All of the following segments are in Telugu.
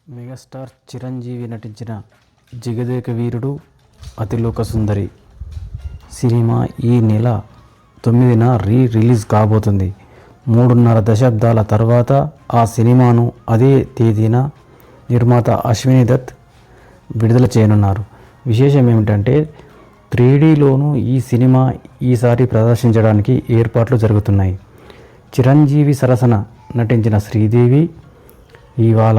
మెగాస్టార్ చిరంజీవి నటించిన జగదేక వీరుడు అతిలోక సుందరి సినిమా ఈ నెల 9న రిలీజ్ కాబోతుంది. 3.5 దశాబ్దాల తర్వాత ఆ సినిమాను అదే తేదీన నిర్మాత అశ్విని దత్ విడుదల చేయనున్నారు. విశేషం ఏమిటంటే 3Dలోనూ ఈ సినిమా ఈసారి ప్రదర్శించడానికి ఏర్పాట్లు జరుగుతున్నాయి. చిరంజీవి సరసన నటించిన శ్రీదేవి ఇవాళ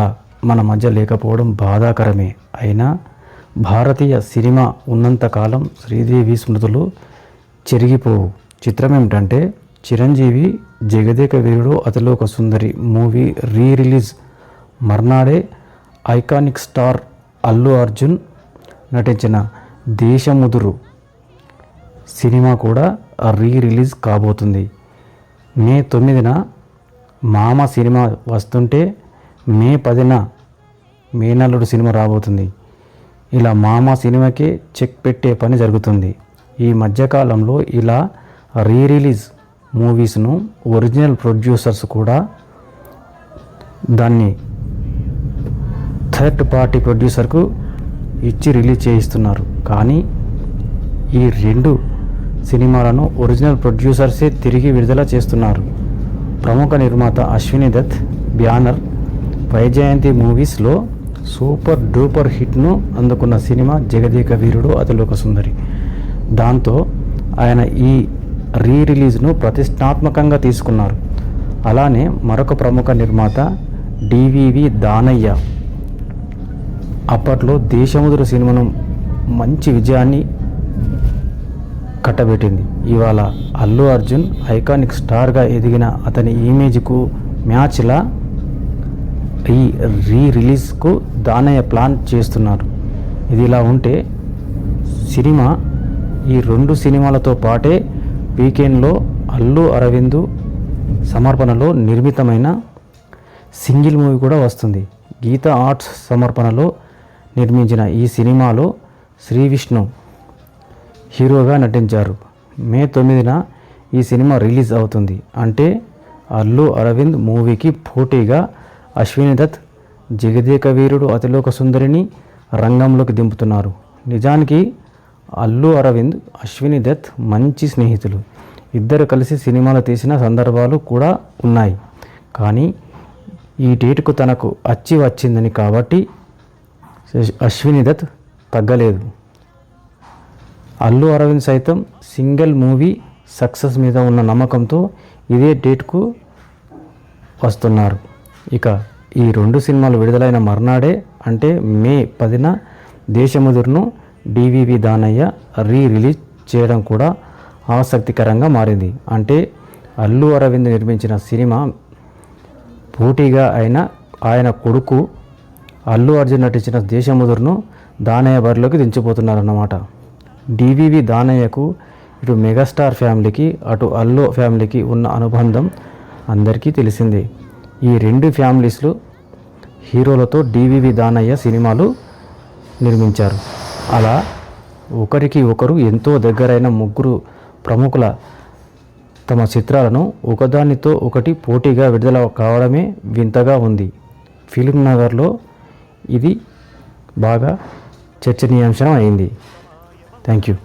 మన మధ్య లేకపోవడం బాధాకరమే. అయినా భారతీయ సినిమా ఉన్నంతకాలం శ్రీదేవి స్మృతులు చెరిగిపోవు. చిత్రం ఏమిటంటే చిరంజీవి జగదేక వీరుడు అతిలోక సుందరి మూవీ రిలీజ్ మర్నాడే ఐకానిక్ స్టార్ అల్లు అర్జున్ నటించిన దేశముదురు సినిమా కూడా రిలీజ్ కాబోతుంది. మే 9న మామ సినిమా వస్తుంటే మే 10న మేనల్లుడు సినిమా రాబోతుంది. ఇలా మామ సినిమాకే చెక్ పెట్టే పని జరుగుతుంది. ఈ మధ్యకాలంలో ఇలా రిలీజ్ మూవీస్ను ఒరిజినల్ ప్రొడ్యూసర్స్ కూడా దాన్ని థర్డ్ పార్టీ ప్రొడ్యూసర్కు ఇచ్చి రిలీజ్ చేయిస్తున్నారు. కానీ ఈ 2 సినిమాలను ఒరిజినల్ ప్రొడ్యూసర్సే తిరిగి విడుదల చేస్తున్నారు. ప్రముఖ నిర్మాత అశ్విని దత్ బ్యానర్ వైజయంతి మూవీస్లో సూపర్ డూపర్ హిట్ను అందుకున్న సినిమా జగదేక వీరుడు అతిలోక సుందరి. దాంతో ఆయన ఈ రిలీజ్ను ప్రతిష్టాత్మకంగా తీసుకున్నారు. అలానే మరొక ప్రముఖ నిర్మాత డివివి దానయ్య అప్పట్లో దేశముదురు సినిమాను మంచి విజయాన్ని కట్టబెట్టింది. ఇవాళ అల్లు అర్జున్ ఐకానిక్ స్టార్గా ఎదిగిన అతని ఇమేజ్కు మ్యాచ్లా ఈ రిలీజ్కు దానయ్య ప్లాన్ చేస్తున్నారు. ఇది ఇలా ఉంటే సినిమా ఈ 2 సినిమాలతో పాటే వీకెండ్లో అల్లు అరవింద్ సమర్పణలో నిర్మితమైన సింగిల్ మూవీ కూడా వస్తుంది. గీతా ఆర్ట్స్ సమర్పణలో నిర్మించిన ఈ సినిమాలో శ్రీ విష్ణు హీరోగా నటించారు. మే 9న ఈ సినిమా రిలీజ్ అవుతుంది. అంటే అల్లు అరవింద్ మూవీకి పోటీగా అశ్విని దత్ జగదేక వీరుడు అతిలోక సుందరిని రంగంలోకి దింపుతున్నారు. నిజానికి అల్లు అరవింద్ అశ్విని దత్ మంచి స్నేహితులు. ఇద్దరు కలిసి సినిమాలు తీసిన సందర్భాలు కూడా ఉన్నాయి. కానీ ఈ డేట్కు తనకు అచ్చి వచ్చిందని కాబట్టి అశ్విని దత్ తగ్గలేదు. అల్లు అరవింద్ సైతం సింగిల్ మూవీ సక్సెస్ మీద ఉన్న నమ్మకంతో ఇదే డేట్కు వస్తున్నారు. ఇక ఈ 2 సినిమాలు విడుదలైన మర్నాడే అంటే మే 10న దేశముదురును డివివి దానయ్య రిలీజ్ చేయడం కూడా ఆసక్తికరంగా మారింది. అంటే అల్లు అరవింద్ నిర్మించిన సినిమా పోటీగా ఆయన కొడుకు అల్లు అర్జున్ నటించిన దేశముదురును దానయ్య బరిలోకి దించిపోతున్నారన్నమాట. డివివి దానయ్యకు ఇటు మెగాస్టార్ ఫ్యామిలీకి అటు అల్లు ఫ్యామిలీకి ఉన్న అనుబంధం అందరికీ తెలిసిందే. ఈ 2 ఫ్యామిలీస్లు హీరోలతో డివివి దానయ్య సినిమాలు నిర్మించారు. అలా ఒకరికి ఒకరు ఎంతో దగ్గరైన 3 ప్రముఖుల తమ చిత్రాలను ఒకదానితో ఒకటి పోటీగా విడుదల కావడమే వింతగా ఉంది. ఫిల్మ్ నగర్లో ఇది బాగా చర్చనీయాంశం అయింది. Thank you.